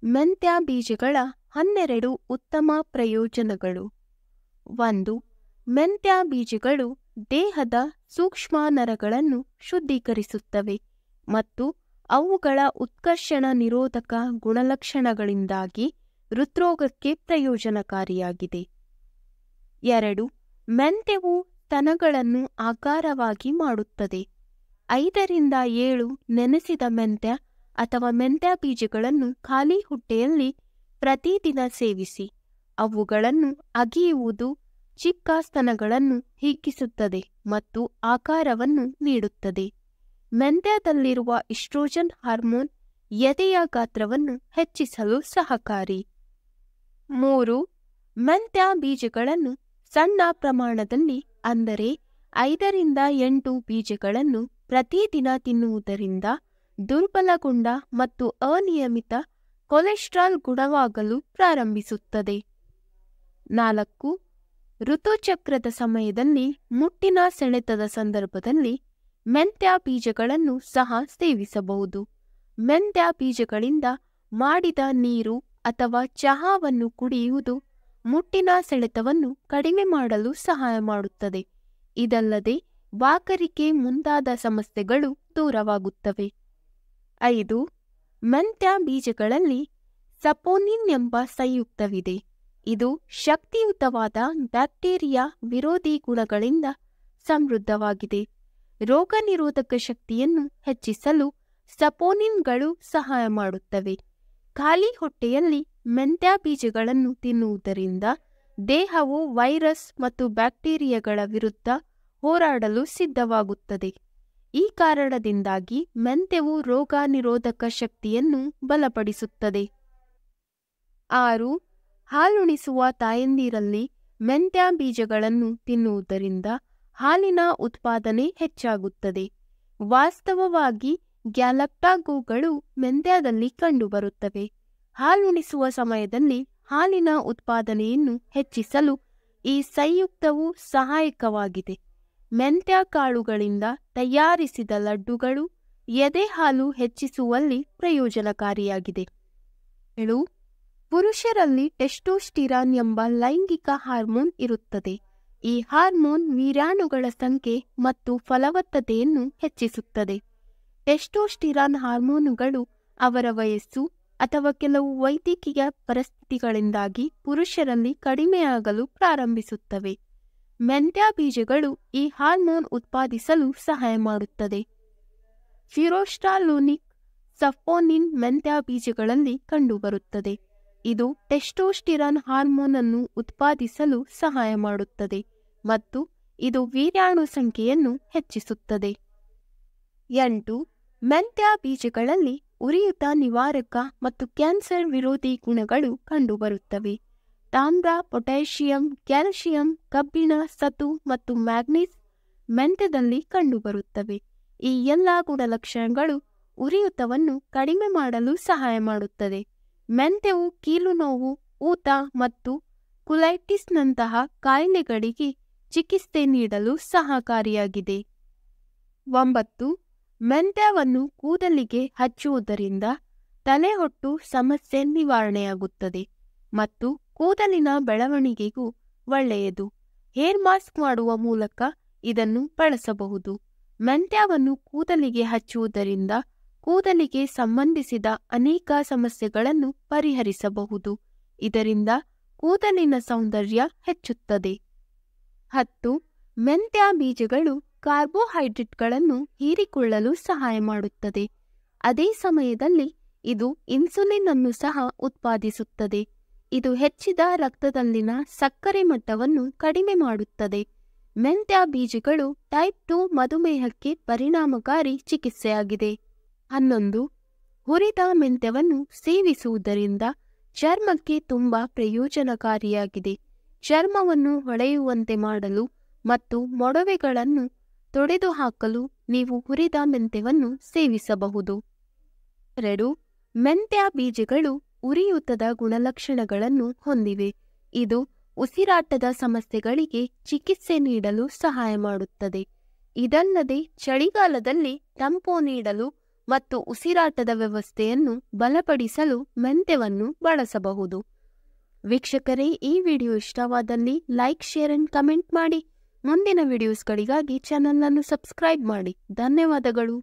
ಮೆಂತ್ಯ ಬೀಜಗಳ 12 ಉತ್ತಮ ಪ್ರಯೋಜನಗಳು. 1. ಮೆಂತ್ಯ ಬೀಜಗಳು ದೇಹದ ಸೂಕ್ಷ್ಮ ನರಗಳನ್ನು ಶುದ್ಧೀಕರಿಸುತ್ತವೆ ಮತ್ತು ಅವುಗಳ ಉತ್ಕರ್ಷಣ ನಿರೋಧಕ ಗುಣಲಕ್ಷಣಗಳಿಂದಾಗಿ ಹೃದ್ರೋಗಕ್ಕೆ ಪ್ರಯೋಜನಕಾರಿಯಾಗಿದೆ. 2. ಮೆಂತ್ಯವು ಸ್ತನಗಳನ್ನು ಆಕಾರವಾಗಿ ಮಾಡುತ್ತದೆ. 5-7 ನೆನೆಸಿದ ಮೆಂತ್ಯ ಅಥವಾ ಮೆಂತ್ಯ ಬೀಜಗಳನ್ನು ಖಾಲಿ ಹೊಟ್ಟೆಯಲ್ಲಿ ಪ್ರತಿದಿನ ಸೇವಿಸಿ. ಅವುಗಳನ್ನು ಅಗಿಯುವುದು ಚಿಕ್ಕ ಸ್ತನಗಳನ್ನು ಹಿಗ್ಗಿಸುತ್ತದೆ ಮತ್ತು ಆಕಾರವನ್ನು ನೀಡುತ್ತದೆ. ಮೆಂತ್ಯದಲ್ಲಿರುವ ಈಸ್ಟ್ರೋಜನ್ ಹಾರ್ಮೋನ್ ಎದೆಯ ಗಾತ್ರವನ್ನು ಹೆಚ್ಚಿಸಲು ಸಹಕಾರಿ. 3. ಮೆಂತ್ಯ ಬೀಜಗಳನ್ನು ಸಣ್ಣ ಪ್ರಮಾಣದಲ್ಲಿ ಅಂದರೆ 5-8 ಬೀಜಗಳನ್ನು ಪ್ರತಿದಿನ ತಿನ್ನುವುದರಿಂದ ದುರ್ಬಲಗೊಂಡ ಮತ್ತು ಅನಿಯಮಿತ ಕೊಲೆಸ್ಟ್ರಾಲ್ ಗುಣವಾಗಲು ಪ್ರಾರಂಭಿಸುತ್ತದೆ. 4. ಋತುಚಕ್ರದ ಸಮಯದಲ್ಲಿ ಮುಟ್ಟಿನ ಸೆಳೆತದ ಸಂದರ್ಭದಲ್ಲಿ ಮೆಂತ್ಯ ಬೀಜಗಳನ್ನು ಸಹ ಸೇವಿಸಬಹುದು. ಮೆಂತ್ಯ ಬೀಜಗಳಿಂದ ಮಾಡಿದ ನೀರು ಅಥವಾ ಚಹಾವನ್ನು ಕುಡಿಯುವುದು ಮುಟ್ಟಿನ ಸೆಳೆತವನ್ನು ಕಡಿಮೆ ಮಾಡಲು ಸಹಾಯ ಮಾಡುತ್ತದೆ. ಇದಲ್ಲದೆ ವಾಕರಿಕೆ ಮುಂತಾದ ಸಮಸ್ಯೆಗಳು ದೂರವಾಗುತ್ತವೆ. 5. ಮೆಂತ್ಯ ಬೀಜಗಳಲ್ಲಿ ಸಪೋನಿನ್ ಎಂಬ ಸಂಯುಕ್ತವಿದೆ. ಇದು ಶಕ್ತಿಯುತವಾದ ಬ್ಯಾಕ್ಟೀರಿಯಾ ವಿರೋಧಿ ಗುಣಗಳಿಂದ ಸಮೃದ್ಧವಾಗಿದೆ. ರೋಗ ನಿರೋಧಕ ಶಕ್ತಿಯನ್ನು ಹೆಚ್ಚಿಸಲು ಸಪೋನಿನ್ಗಳು ಸಹಾಯ ಮಾಡುತ್ತವೆ. ಖಾಲಿ ಹೊಟ್ಟೆಯಲ್ಲಿ ಮೆಂತ್ಯ ಬೀಜಗಳನ್ನು ತಿನ್ನುವುದರಿಂದ ದೇಹವು ವೈರಸ್ ಮತ್ತು ಬ್ಯಾಕ್ಟೀರಿಯಾಗಳ ವಿರುದ್ಧ ಹೋರಾಡಲು ಸಿದ್ಧವಾಗುತ್ತದೆ. ಈ ಕಾರಣದಿಂದಾಗಿ ಮೆಂತ್ಯವು ರೋಗ ನಿರೋಧಕ ಶಕ್ತಿಯನ್ನು ಬಲಪಡಿಸುತ್ತದೆ. 6. ಹಾಲುಣಿಸುವ ತಾಯಂದಿರಲ್ಲಿ ಮೆಂತ್ಯ ಬೀಜಗಳನ್ನು ತಿನ್ನುವುದರಿಂದ ಹಾಲಿನ ಉತ್ಪಾದನೆ ಹೆಚ್ಚಾಗುತ್ತದೆ. ವಾಸ್ತವವಾಗಿ ಗ್ಯಾಲಕ್ಟಾಗೋಗಳು ಮೆಂತ್ಯದಲ್ಲಿ ಕಂಡುಬರುತ್ತವೆ. ಹಾಲುಣಿಸುವ ಸಮಯದಲ್ಲಿ ಹಾಲಿನ ಉತ್ಪಾದನೆಯನ್ನು ಹೆಚ್ಚಿಸಲು ಈ ಸಂಯುಕ್ತವು ಸಹಾಯಕವಾಗಿದೆ. ಮೆಂತ್ಯ ಕಾಳುಗಳಿಂದ ತಯಾರಿಸಿದ ಲಡ್ಡುಗಳು ಎದೆ ಹಾಲು ಹೆಚ್ಚಿಸುವಲ್ಲಿ ಪ್ರಯೋಜನಕಾರಿಯಾಗಿದೆ. 7. ಪುರುಷರಲ್ಲಿ ಟೆಸ್ಟೋಸ್ಟಿರಾನ್ ಎಂಬ ಲೈಂಗಿಕ ಹಾರ್ಮೋನ್ ಇರುತ್ತದೆ. ಈ ಹಾರ್ಮೋನ್ ವೀರ್ಯಾಣುಗಳ ಸಂಖ್ಯೆ ಮತ್ತು ಫಲವತ್ತತೆಯನ್ನು ಹೆಚ್ಚಿಸುತ್ತದೆ. ಟೆಸ್ಟೋಸ್ಟಿರಾನ್ ಹಾರ್ಮೋನುಗಳು ಅವರ ವಯಸ್ಸು ಅಥವಾ ಕೆಲವು ವೈದ್ಯಕೀಯ ಪರಿಸ್ಥಿತಿಗಳಿಂದಾಗಿ ಪುರುಷರಲ್ಲಿ ಕಡಿಮೆಯಾಗಲು ಪ್ರಾರಂಭಿಸುತ್ತವೆ. ಮೆಂತ್ಯ ಬೀಜಗಳು ಈ ಹಾರ್ಮೋನ್ ಉತ್ಪಾದಿಸಲು ಸಹಾಯ ಮಾಡುತ್ತದೆ. ಫಿರೋಸ್ಟಾಲೋನಿಕ್ ಸಪೋನಿನ್ ಮೆಂತ್ಯ ಬೀಜಗಳಲ್ಲಿ ಕಂಡುಬರುತ್ತದೆ. ಇದು ಟೆಸ್ಟೋಸ್ಟಿರಾನ್ ಹಾರ್ಮೋನ್ ಅನ್ನು ಉತ್ಪಾದಿಸಲು ಸಹಾಯ ಮಾಡುತ್ತದೆ ಮತ್ತು ಇದು ವೀರ್ಯಾಣು ಸಂಖ್ಯೆಯನ್ನು ಹೆಚ್ಚಿಸುತ್ತದೆ. 8. ಮೆಂತ್ಯ ಬೀಜಗಳಲ್ಲಿ ಉರಿಯೂತ ನಿವಾರಕ ಮತ್ತು ಕ್ಯಾನ್ಸರ್ ವಿರೋಧಿ ಗುಣಗಳು ಕಂಡುಬರುತ್ತವೆ. ತಾಮ್ರ, ಪೊಟ್ಯಾಷಿಯಂ, ಕ್ಯಾಲ್ಸಿಯಂ, ಕಬ್ಬಿಣ, ಸತು ಮತ್ತು ಮ್ಯಾಂಗನೀಸ್ ಮೆಂತ್ಯದಲ್ಲಿ ಕಂಡುಬರುತ್ತವೆ. ಈ ಎಲ್ಲ ಗುಣಲಕ್ಷಣಗಳು ಉರಿಯೂತವನ್ನು ಕಡಿಮೆ ಮಾಡಲು ಸಹಾಯ ಮಾಡುತ್ತದೆ. ಮೆಂತ್ಯವು ಕೀಲು ನೋವು, ಊತ ಮತ್ತು ಕುಲೈಟಿಸ್ನಂತಹ ಕಾಯಿಲೆಗಳಿಗೆ ಚಿಕಿತ್ಸೆ ನೀಡಲು ಸಹಕಾರಿಯಾಗಿದೆ. 9. ಮೆಂತ್ಯವನ್ನು ಕೂದಲಿಗೆ ಹಚ್ಚುವುದರಿಂದ ತಲೆಹೊಟ್ಟು ಸಮಸ್ಯೆ ನಿವಾರಣೆಯಾಗುತ್ತದೆ ಮತ್ತು ಕೂದಲಿನ ಬೆಳವಣಿಗೆಗೂ ಒಳ್ಳೆಯದು. ಹೇರ್ ಮಾಸ್ಕ್ ಮಾಡುವ ಮೂಲಕ ಇದನ್ನು ಬಳಸಬಹುದು. ಮೆಂತ್ಯವನ್ನು ಕೂದಲಿಗೆ ಹಚ್ಚುವುದರಿಂದ ಕೂದಲಿಗೆ ಸಂಬಂಧಿಸಿದ ಅನೇಕ ಸಮಸ್ಯೆಗಳನ್ನು ಪರಿಹರಿಸಬಹುದು. ಇದರಿಂದ ಕೂದಲಿನ ಸೌಂದರ್ಯ ಹೆಚ್ಚುತ್ತದೆ. 10. ಮೆಂತ್ಯ ಬೀಜಗಳು ಕಾರ್ಬೋಹೈಡ್ರೇಟ್ಗಳನ್ನು ಹೀರಿಕೊಳ್ಳಲು ಸಹಾಯ ಮಾಡುತ್ತದೆ. ಅದೇ ಸಮಯದಲ್ಲಿ ಇದು ಇನ್ಸುಲಿನ್ ಅನ್ನು ಸಹ ಉತ್ಪಾದಿಸುತ್ತದೆ. ಇದು ಹೆಚ್ಚಿದ ರಕ್ತದಲ್ಲಿನ ಸಕ್ಕರೆ ಮಟ್ಟವನ್ನು ಕಡಿಮೆ ಮಾಡುತ್ತದೆ. ಮೆಂತ್ಯ ಬೀಜಗಳು ಟೈಪ್ 2 ಮಧುಮೇಹಕ್ಕೆ ಪರಿಣಾಮಕಾರಿ ಚಿಕಿತ್ಸೆಯಾಗಿದೆ. 11. ಹುರಿದ ಮೆಂತ್ಯವನ್ನು ಸೇವಿಸುವುದರಿಂದ ಚರ್ಮಕ್ಕೆ ತುಂಬಾ ಪ್ರಯೋಜನಕಾರಿಯಾಗಿದೆ. ಚರ್ಮವನ್ನು ಹೊಳೆಯುವಂತೆ ಮಾಡಲು ಮತ್ತು ಮೊಡವೆಗಳನ್ನು ತೊಡೆದುಹಾಕಲು ನೀವು ಹುರಿದ ಮೆಂತ್ಯವನ್ನು ಸೇವಿಸಬಹುದು. 2. ಮೆಂತ್ಯ ಬೀಜಗಳು ಉರಿಯೂತದ ಗುಣಲಕ್ಷಣಗಳನ್ನು ಹೊಂದಿವೆ. ಇದು ಉಸಿರಾಟದ ಸಮಸ್ಯೆಗಳಿಗೆ ಚಿಕಿತ್ಸೆ ನೀಡಲು ಸಹಾಯ ಮಾಡುತ್ತದೆ. ಇದಲ್ಲದೆ ಚಳಿಗಾಲದಲ್ಲಿ ತಂಪು ನೀಡಲು ಮತ್ತು ಉಸಿರಾಟದ ವ್ಯವಸ್ಥೆಯನ್ನು ಬಲಪಡಿಸಲು ಮೆಂತ್ಯವನ್ನು ಬಳಸಬಹುದು. ವೀಕ್ಷಕರೇ, ಈ ವಿಡಿಯೋ ಇಷ್ಟವಾದಲ್ಲಿ ಲೈಕ್, ಶೇರ್ ಅಂಡ್ ಕಮೆಂಟ್ ಮಾಡಿ. ಮುಂದಿನ ವಿಡಿಯೋಸ್ಗಳಿಗಾಗಿ ಚಾನಲ್ ಅನ್ನು ಸಬ್ಸ್ಕ್ರೈಬ್ ಮಾಡಿ. ಧನ್ಯವಾದಗಳು.